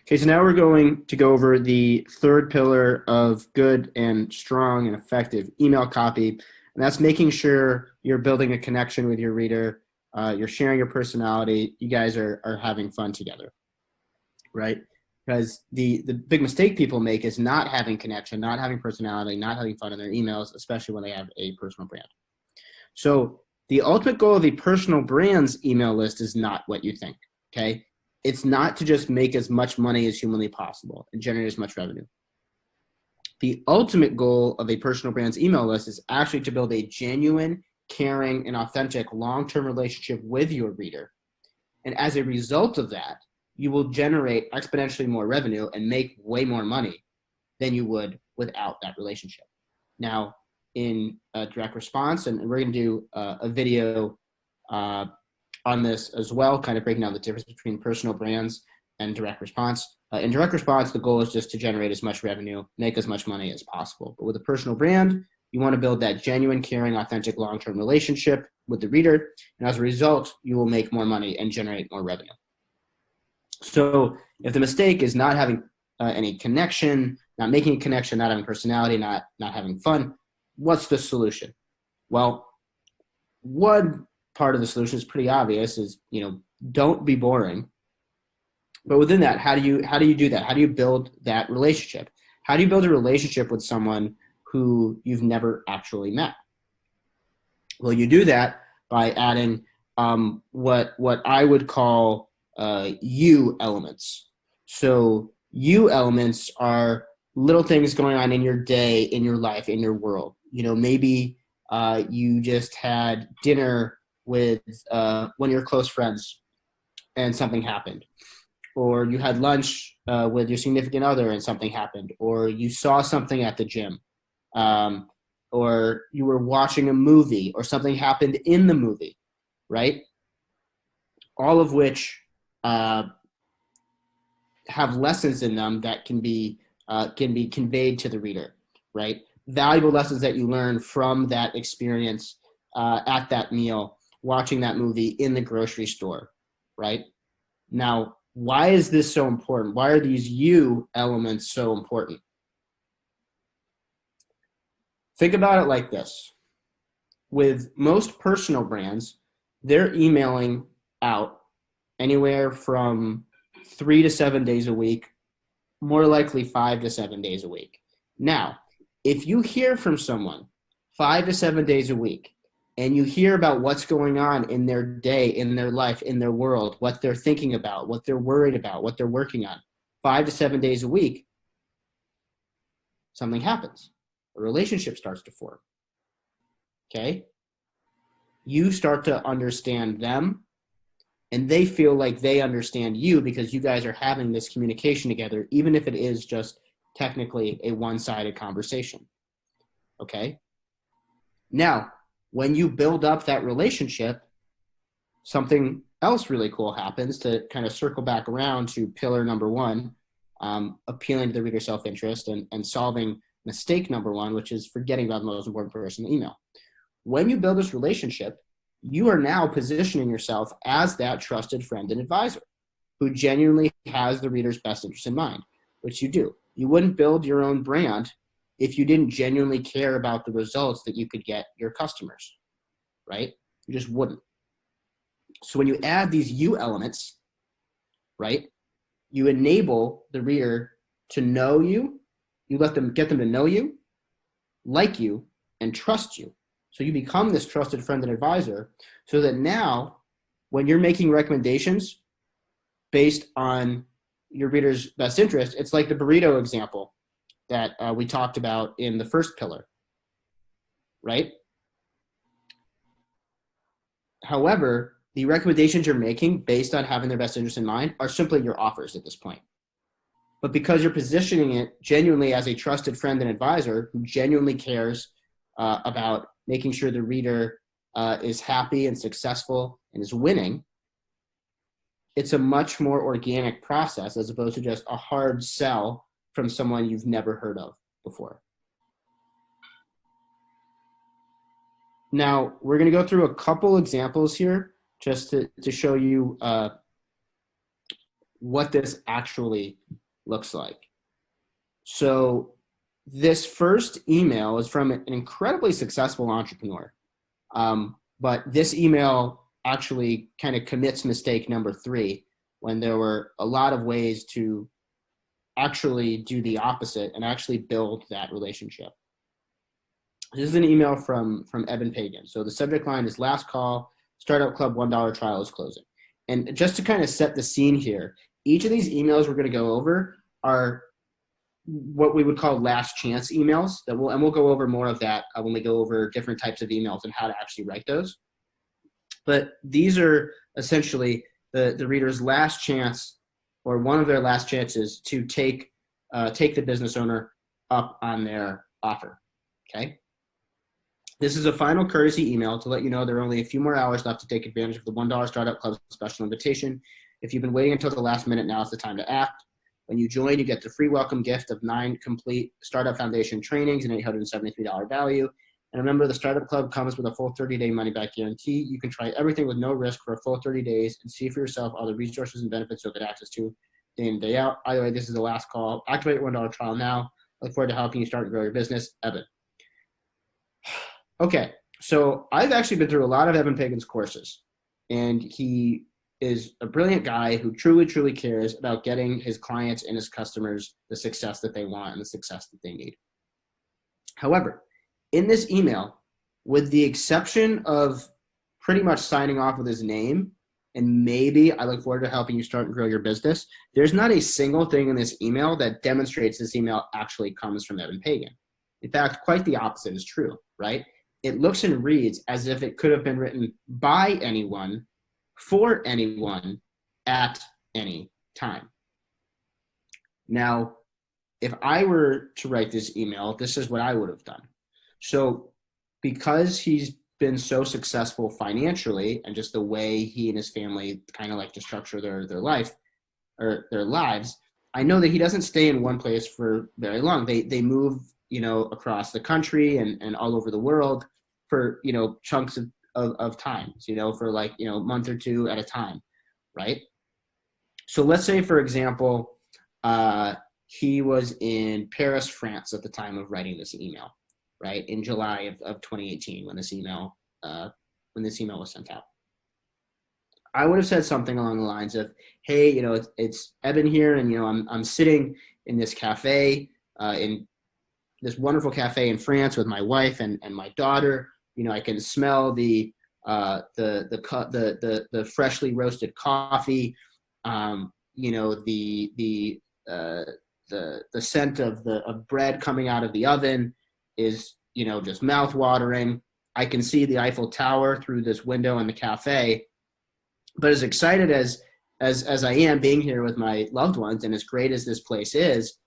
Okay, so now we're going to go over the third pillar of good and strong and effective email copy, and that's making sure you're building a connection with your reader, you're sharing your personality, you guys are having fun together, right? Because the big mistake people make is not having connection, not having personality, not having fun in their emails, especially when they have a personal brand. So the ultimate goal of a personal brand's email list is not what you think, okay? It's not to just make as much money as humanly possible and generate as much revenue. The ultimate goal of a personal brand's email list is actually to build a genuine, caring, and authentic long-term relationship with your reader. And as a result of that, you will generate exponentially more revenue and make way more money than you would without that relationship. Now, in direct response, and we're going to do a video on this as well, kind of breaking down the difference between personal brands and direct response. In direct response, the goal is just to generate as much revenue, make as much money as possible. But with a personal brand, you want to build that genuine, caring, authentic, long-term relationship with the reader. And as a result, you will make more money and generate more revenue. So if the mistake is not having any connection, not making a connection, not having personality, not having fun, what's the solution? Well, one part of the solution is pretty obvious, is, don't be boring. But within that, how do you do that? How do you build that relationship? How do you build a relationship with someone who you've never actually met? Well, you do that by adding what I would call you elements. So you elements are little things going on in your day, in your life, in your world. Maybe you just had dinner with one of your close friends and something happened. Or you had lunch with your significant other and something happened. Or you saw something at the gym. Or you were watching a movie or something happened in the movie, right? All of which have lessons in them that can be conveyed to the reader, right? Valuable lessons that you learn from that experience at that meal, watching that movie in the grocery store, right? Now, why is this so important? Why are these you elements so important? Think about it like this. With most personal brands, they're emailing out anywhere from 3 to 7 days a week, more likely 5 to 7 days a week. Now, if you hear from someone 5 to 7 days a week, and you hear about what's going on in their day, in their life, in their world, what they're thinking about, what they're worried about, what they're working on, 5 to 7 days a week, something happens. A relationship starts to form. Okay? You start to understand them, and they feel like they understand you because you guys are having this communication together, even if it is just technically a one-sided conversation. Okay? Now, when you build up that relationship, something else really cool happens to kind of circle back around to pillar number one, appealing to the reader's self-interest and solving mistake number one, which is forgetting about the most important person in the email. When you build this relationship, you are now positioning yourself as that trusted friend and advisor who genuinely has the reader's best interest in mind, which you do. You wouldn't build your own brand if you didn't genuinely care about the results that you could get your customers, right? You just wouldn't. So when you add these you elements, right, you enable the reader to know you, you get them to know you, like you, and trust you. So you become this trusted friend and advisor so that now when you're making recommendations based on your reader's best interest, it's like the burrito example that we talked about in the first pillar, right? However, the recommendations you're making based on having their best interest in mind are simply your offers at this point. But because you're positioning it genuinely as a trusted friend and advisor who genuinely cares about making sure the reader is happy and successful and is winning, it's a much more organic process as opposed to just a hard sell from someone you've never heard of before. Now, we're going to go through a couple examples here just to show you what this actually looks like. So this first email is from an incredibly successful entrepreneur. But this email actually kind of commits mistake number 3, when there were a lot of ways to actually do the opposite and actually build that relationship. This is an email from Eben Pagan. So the subject line is last call, Startup Club $1 trial is closing. And just to kind of set the scene here, each of these emails we're going to go over are what we would call last chance emails. We'll go over more of that when we go over different types of emails and how to actually write those. But these are essentially the reader's last chance, or one of their last chances, to take the business owner up on their offer. Okay. This is a final courtesy email to let you know there are only a few more hours left to take advantage of the $1 Startup Club special invitation. If you've been waiting until the last minute, now is the time to act. When you join, you get the free welcome gift of 9 complete Startup Foundation trainings and $873 value. And remember, the Startup Club comes with a full 30-day money-back guarantee. You can try everything with no risk for a full 30 days and see for yourself all the resources and benefits you'll get access to day in, day out. Either way, this is the last call. Activate your $1 trial now. I look forward to helping you start and grow your business. Eben. Okay, so I've actually been through a lot of Eben Pagan's courses, and he is a brilliant guy who truly, truly cares about getting his clients and his customers the success that they want and the success that they need. However, in this email, with the exception of pretty much signing off with his name, and maybe I look forward to helping you start and grow your business, there's not a single thing in this email that demonstrates this email actually comes from Eben Pagan. In fact, quite the opposite is true, right? It looks and reads as if it could have been written by anyone, for anyone, at any time. Now, if I were to write this email, this is what I would have done. So because he's been so successful financially, and just the way he and his family kind of like to structure their life or their lives, I know that he doesn't stay in one place for very long. They move, across the country and all over the world for, chunks of time, for like, a month or two at a time, right? So let's say, for example, he was in Paris, France at the time of writing this email, right? In July of 2018, when this email was sent out. I would have said something along the lines of, hey, it's Eben here, and, I'm sitting in this cafe, in this wonderful cafe in France with my wife and my daughter. I can smell the freshly roasted coffee, the scent of bread coming out of the oven is, just mouth watering. I can see the Eiffel Tower through this window in the cafe. But as excited as I am being here with my loved ones, and as great as this place is,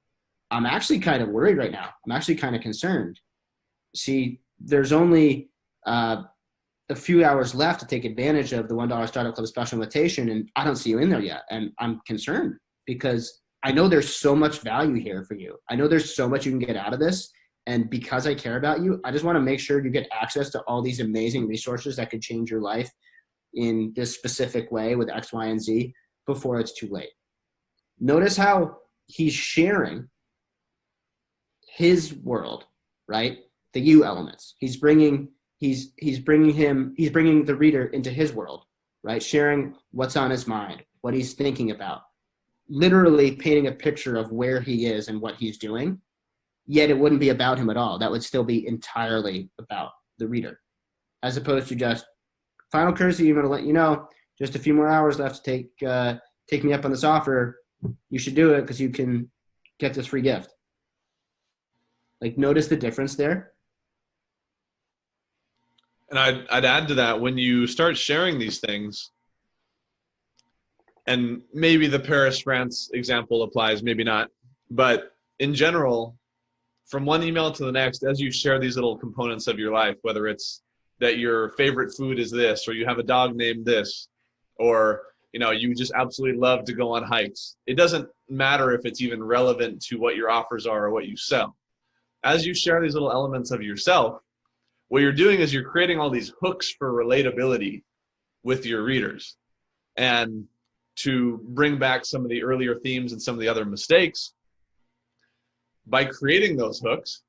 I'm actually kind of worried right now. I'm actually kind of concerned. See, there's only a few hours left to take advantage of the $1 Startup Club special invitation, and I don't see you in there yet. And I'm concerned because I know there's so much value here for you. I know there's so much you can get out of this. And because I care about you, I just want to make sure you get access to all these amazing resources that could change your life in this specific way with X, Y, and Z before it's too late. Notice how he's sharing his world, right? The you elements. He's bringing the reader into his world, right? Sharing what's on his mind, what he's thinking about, literally painting a picture of where he is and what he's doing. Yet it wouldn't be about him at all. That would still be entirely about the reader, as opposed to just final courtesy. You're going to let you know just a few more hours left to take me up on this offer. You should do it because you can get this free gift. Like, notice the difference there. And I'd add to that, when you start sharing these things, and maybe the Paris, France example applies, maybe not, but in general, from one email to the next, as you share these little components of your life, whether it's that your favorite food is this, or you have a dog named this, or you just absolutely love to go on hikes. It doesn't matter if it's even relevant to what your offers are or what you sell. As you share these little elements of yourself, what you're doing is you're creating all these hooks for relatability with your readers. And to bring back some of the earlier themes and some of the other mistakes, by creating those hooks,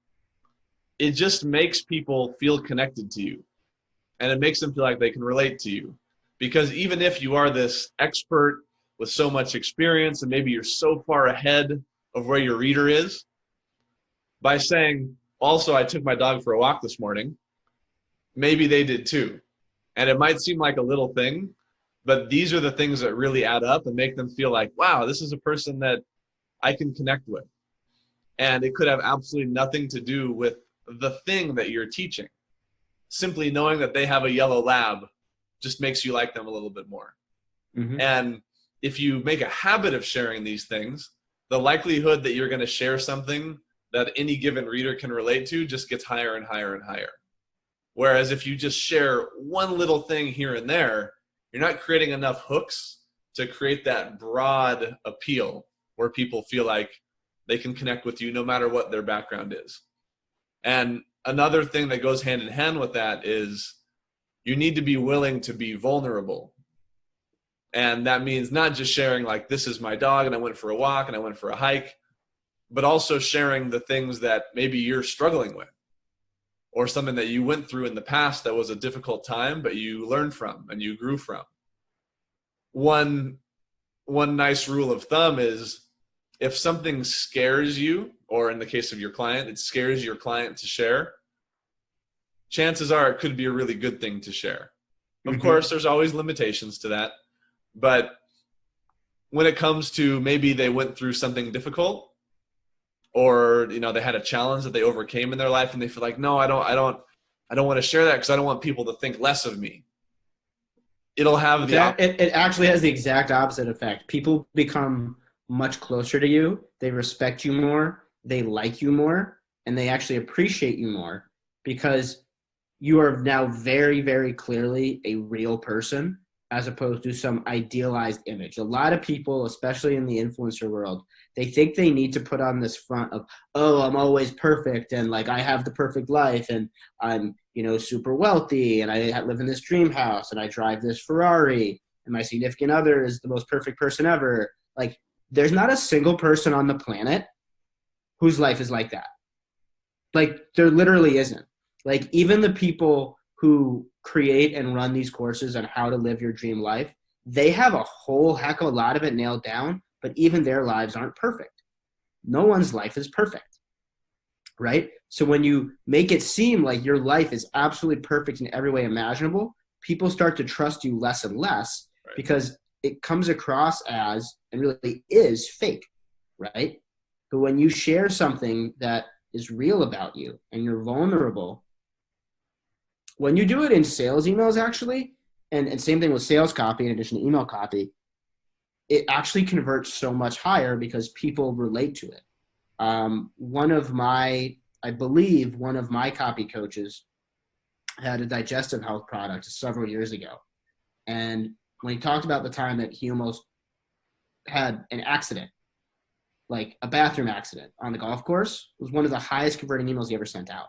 it just makes people feel connected to you. And it makes them feel like they can relate to you. Because even if you are this expert with so much experience and maybe you're so far ahead of where your reader is, by saying, also, I took my dog for a walk this morning, maybe they did too. And it might seem like a little thing, but these are the things that really add up and make them feel like, wow, this is a person that I can connect with. And it could have absolutely nothing to do with the thing that you're teaching. Simply knowing that they have a yellow lab just makes you like them a little bit more. Mm-hmm. And if you make a habit of sharing these things, the likelihood that you're going to share something that any given reader can relate to just gets higher and higher and higher. Whereas if you just share one little thing here and there, you're not creating enough hooks to create that broad appeal where people feel like they can connect with you no matter what their background is. And another thing that goes hand in hand with that is you need to be willing to be vulnerable. And that means not just sharing like, this is my dog and I went for a walk and I went for a hike, but also sharing the things that maybe you're struggling with or something that you went through in the past that was a difficult time, but you learned from and you grew from. One nice rule of thumb is if something scares you, or in the case of your client, it scares your client to share, chances are it could be a really good thing to share. Of course, there's always limitations to that. But when it comes to maybe they went through something difficult or, they had a challenge that they overcame in their life and they feel like, no, I don't want to share that because I don't want people to think less of me. It'll have it actually has the exact opposite effect. People become much closer to you. They respect you more. They like you more, and they actually appreciate you more because you are now very, very clearly a real person as opposed to some idealized image. A lot of people, especially in the influencer world, they think they need to put on this front of, oh, I'm always perfect and like I have the perfect life and I'm, super wealthy and I live in this dream house and I drive this Ferrari and my significant other is the most perfect person ever. Like there's not a single person on the planet whose life is like that. Like there literally isn't. Like even the people who create and run these courses on how to live your dream life, they have a whole heck of a lot of it nailed down, but even their lives aren't perfect. No one's life is perfect, right? So when you make it seem like your life is absolutely perfect in every way imaginable, people start to trust you less and less because it comes across as, and really is, fake, right? But when you share something that is real about you and you're vulnerable, when you do it in sales emails actually, and same thing with sales copy in addition to email copy, it actually converts so much higher because people relate to it. I believe one of my copy coaches had a digestive health product several years ago. And when he talked about the time that he almost had an accident, like a bathroom accident on the golf course, it was one of the highest converting emails he ever sent out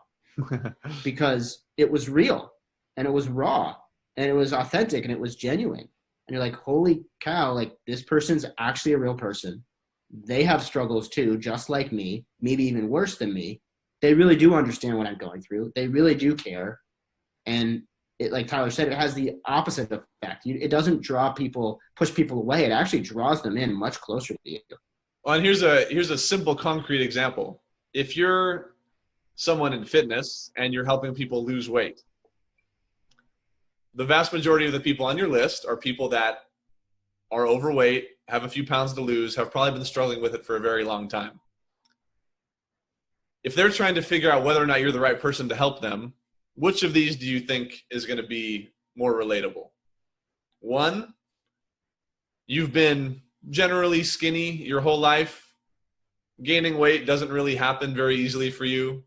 because it was real and it was raw and it was authentic and it was genuine. And you're like, holy cow, like this person's actually a real person. They have struggles too, just like me, maybe even worse than me. They really do understand what I'm going through. They really do care. And it, like Tyler said, it has the opposite effect. It doesn't push people away. It actually draws them in much closer to you. Well, and here's a simple, concrete example. If you're someone in fitness and you're helping people lose weight, the vast majority of the people on your list are people that are overweight, have a few pounds to lose, have probably been struggling with it for a very long time. If they're trying to figure out whether or not you're the right person to help them, which of these do you think is going to be more relatable? One, you've been generally skinny your whole life. Gaining weight doesn't really happen very easily for you.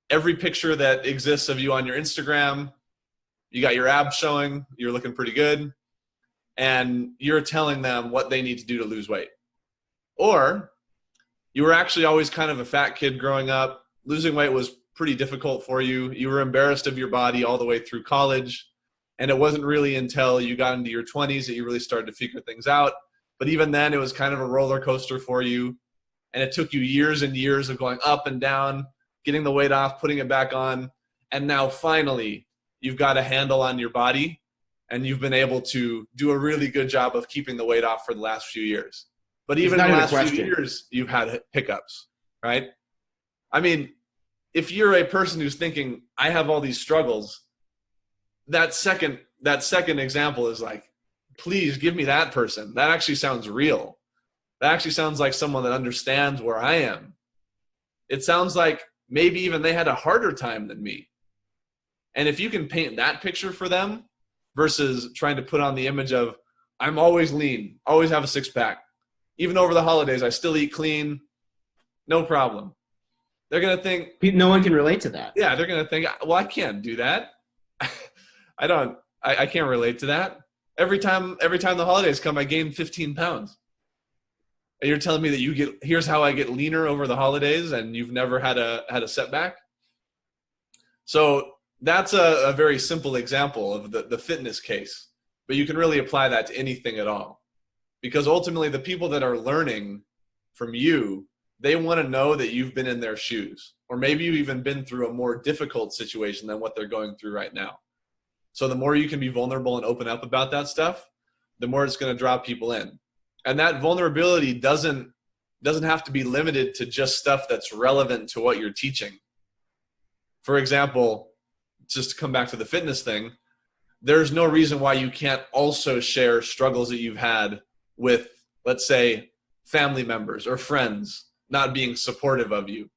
Every picture that exists of you on your Instagram, you got your abs showing, you're looking pretty good, and you're telling them what they need to do to lose weight. Or you were actually always kind of a fat kid growing up. Losing weight was pretty difficult for you. You were embarrassed of your body all the way through college. And it wasn't really until you got into your 20s that you really started to figure things out. but even then it was kind of a roller coaster for you. And it took you years and years of going up and down, getting the weight off, putting it back on. And now finally you've got a handle on your body and you've been able to do a really good job of keeping the weight off for the last few years. But even in the last few years, you've had hiccups, right? I mean, if you're a person who's thinking, I have all these struggles, that second example is like, please give me that person. That actually sounds real. That actually sounds like someone that understands where I am. It sounds like maybe even they had a harder time than me. And if you can paint that picture for them versus trying to put on the image of, I'm always lean, always have a six-pack. Even over the holidays, I still eat clean, no problem. They're going to think. No one can relate to that. Yeah, they're going to think, well, I can't do that. I can't relate to that. Every time the holidays come, I gain 15 pounds. And you're telling me that here's how I get leaner over the holidays and you've never had a setback? So that's a very simple example of the fitness case, but you can really apply that to anything at all. Because ultimately the people that are learning from you, they want to know that you've been in their shoes, or maybe you've even been through a more difficult situation than what they're going through right now. So the more you can be vulnerable and open up about that stuff, the more it's going to draw people in. And that vulnerability doesn't have to be limited to just stuff that's relevant to what you're teaching. For example, just to come back to the fitness thing, there's no reason why you can't also share struggles that you've had with, let's say, family members or friends not being supportive of you.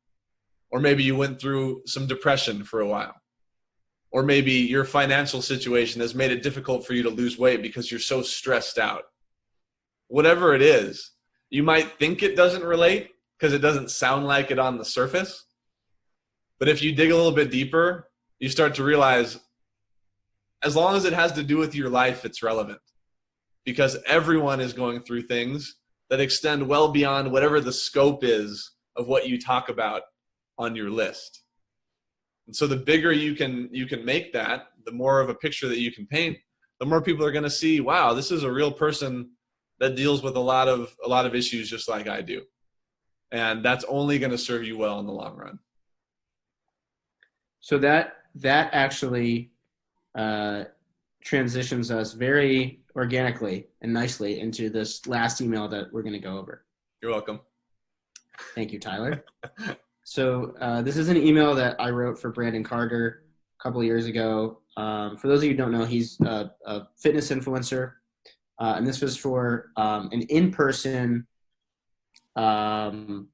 Or maybe you went through some depression for a while. Or maybe your financial situation has made it difficult for you to lose weight because you're so stressed out. Whatever it is, you might think it doesn't relate because it doesn't sound like it on the surface. But if you dig a little bit deeper, you start to realize as long as it has to do with your life, it's relevant. Because everyone is going through things that extend well beyond whatever the scope is of what you talk about on your list. And so the bigger you can make that, the more of a picture that you can paint, the more people are going to see, wow, this is a real person that deals with a lot of issues just like I do. And that's only going to serve you well in the long run. So that actually transitions us very organically and nicely into this last email that we're going to go over. You're welcome. Thank you, Tyler. So this is an email that I wrote for Brandon Carter a couple of years ago. For those of you who don't know, he's a fitness influencer. And this was for an in-person online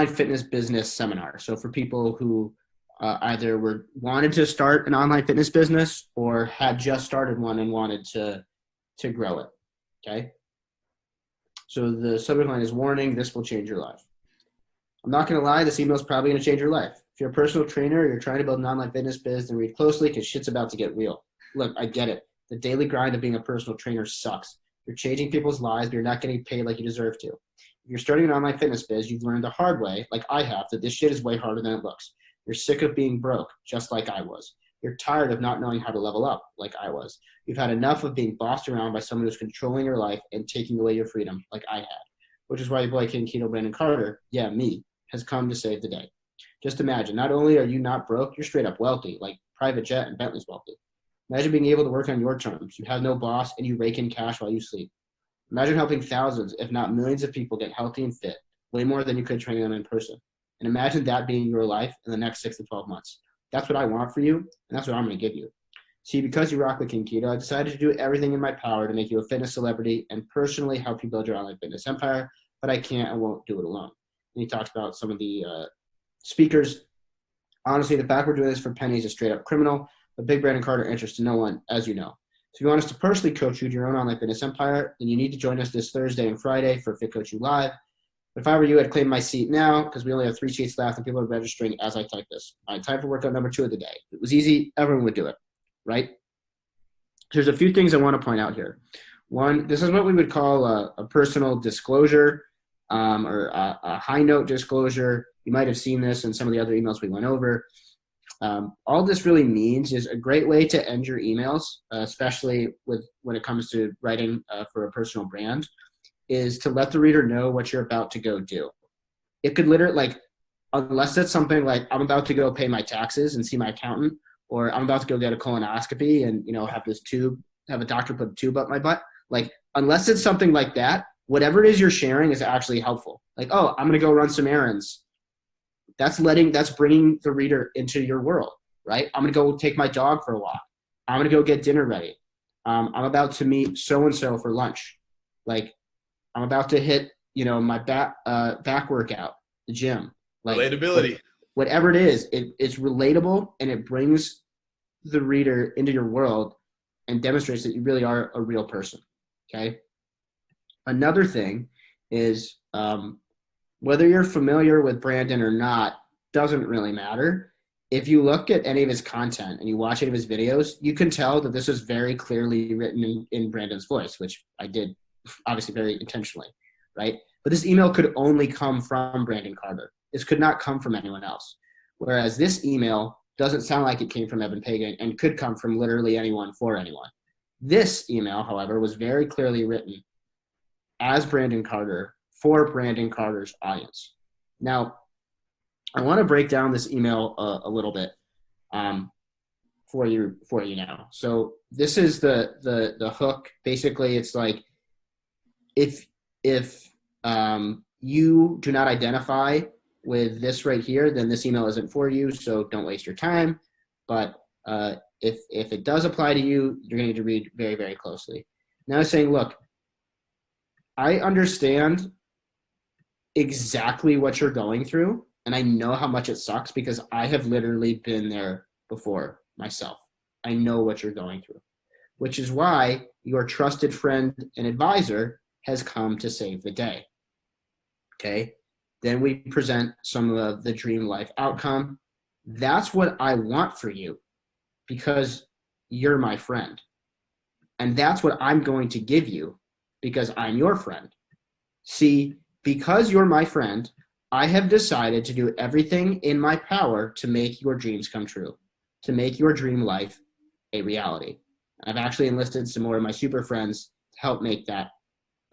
fitness business seminar. So for people who either wanted to start an online fitness business or had just started one and wanted to grow it. Okay. So the subject line is warning, this will change your life. I'm not going to lie, this email is probably going to change your life. If you're a personal trainer or you're trying to build an online fitness biz, then read closely because shit's about to get real. Look, I get it. The daily grind of being a personal trainer sucks. You're changing people's lives, but you're not getting paid like you deserve to. If you're starting an online fitness biz, you've learned the hard way, like I have, that this shit is way harder than it looks. You're sick of being broke, just like I was. You're tired of not knowing how to level up, like I was. You've had enough of being bossed around by someone who's controlling your life and taking away your freedom, like I had. Which is why your boy King Keto Brandon Carter, yeah, me, has come to save the day. Just imagine, not only are you not broke, you're straight up wealthy, like private jet and Bentley's wealthy. Imagine being able to work on your terms. You have no boss and you rake in cash while you sleep. Imagine helping thousands, if not millions of people get healthy and fit, way more than you could training them in person. And imagine that being your life in the next 6 to 12 months. That's what I want for you, and that's what I'm going to give you. See, because you rock with King Keto, I decided to do everything in my power to make you a fitness celebrity and personally help you build your online fitness empire, but I can't and won't do it alone. And he talks about some of the speakers. Honestly, the fact we're doing this for pennies is straight up criminal. But Big Brandon Carter interests no one, as you know. So if you want us to personally coach you to your own online fitness empire, then you need to join us this Thursday and Friday for Fit Coach You Live. But if I were you, I'd claim my seat now because we only have 3 seats left and people are registering as I type this. All right, time for workout number 2 of the day. If it was easy, everyone would do it, right? So there's a few things I want to point out here. One, this is what we would call a personal disclosure or a high note disclosure. You might have seen this in some of the other emails we went over. All this really means is a great way to end your emails, especially when it comes to writing for a personal brand, is to let the reader know what you're about to go do. It could literally, like, unless it's something like I'm about to go pay my taxes and see my accountant, or I'm about to go get a colonoscopy and have a doctor put a tube up my butt. Like, unless it's something like that, whatever it is you're sharing is actually helpful. Like, oh, I'm gonna go run some errands. That's bringing the reader into your world, right? I'm gonna go take my dog for a walk. I'm gonna go get dinner ready. I'm about to meet so and so for lunch. Like, I'm about to hit my back workout, the gym. Like, Relatability. whatever it is, it's relatable, and it brings the reader into your world and demonstrates that you really are a real person. Okay. Another thing is, whether you're familiar with Brandon or not doesn't really matter. If you look at any of his content and you watch any of his videos, you can tell that this is very clearly written in Brandon's voice, which I did obviously very intentionally, right? But this email could only come from Brandon Carter. This could not come from anyone else. Whereas this email doesn't sound like it came from Evan Pagan and could come from literally anyone for anyone. This email, however, was very clearly written as Brandon Carter for Brandon Carter's audience. Now, I want to break down this email a little bit for you now. So this is the hook. Basically, it's like, if you do not identify with this right here, then this email isn't for you. So don't waste your time. But if it does apply to you, you're going to need to read very, very closely. Now it's saying, look, I understand exactly what you're going through, and I know how much it sucks because I have literally been there before myself. I know what you're going through, which is why your trusted friend and advisor has come to save the day. Okay. Then we present some of the dream life outcome. That's what I want for you because you're my friend. And that's what I'm going to give you because I'm your friend. See, because you're my friend, I have decided to do everything in my power to make your dreams come true, to make your dream life a reality. I've actually enlisted some more of my super friends to help make that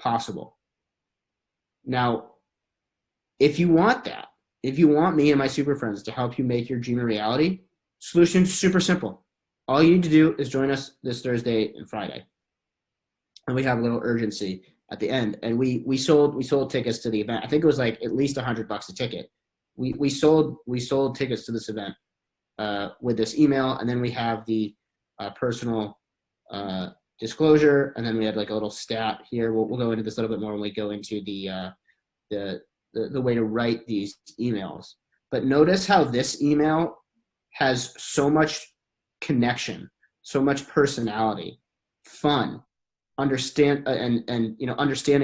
possible. Now, if you want that, if you want me and my super friends to help you make your dream a reality, solution's super simple. All you need to do is join us this Thursday and Friday. And we have a little urgency at the end. And we sold tickets to the event. I think it was like at least $100 a ticket. We sold tickets to this event with this email, and then we have the personal disclosure, and then we had like a little stat here. We'll go into this a little bit more when we go into the way to write these emails. But notice how this email has so much connection, so much personality, fun, understanding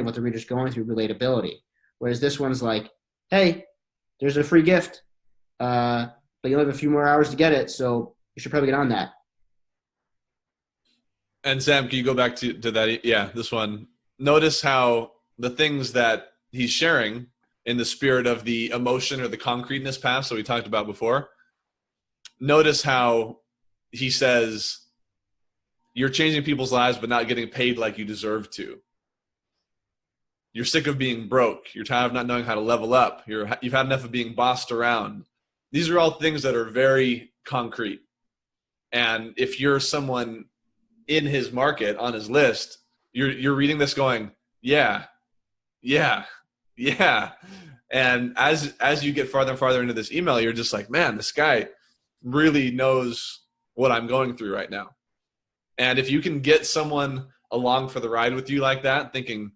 what the reader's going through, relatability. Whereas this one's like, hey, there's a free gift, but you'll have a few more hours to get it, so you should probably get on that. And Sam, can you go back to that? Yeah, this one. Notice how the things that he's sharing in the spirit of the emotion or the concreteness path, so we talked about before. Notice how he says, you're changing people's lives but not getting paid like you deserve to. You're sick of being broke. You're tired of not knowing how to level up. You've had enough of being bossed around. These are all things that are very concrete. And if you're someone in his market, on his list, you're reading this going, yeah. And as you get farther and farther into this email, you're just like, man, this guy really knows what I'm going through right now. And if you can get someone along for the ride with you like that, thinking,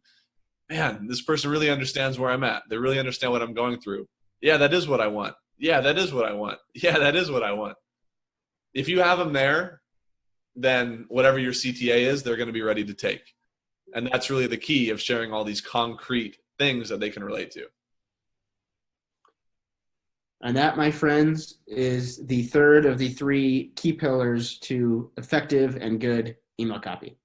man, this person really understands where I'm at. They really understand what I'm going through. Yeah, that is what I want. Yeah, that is what I want. Yeah, that is what I want. If you have them there, then whatever your CTA is, they're going to be ready to take. And that's really the key of sharing all these concrete things that they can relate to. And that, my friends, is the third of the three key pillars to effective and good email copy.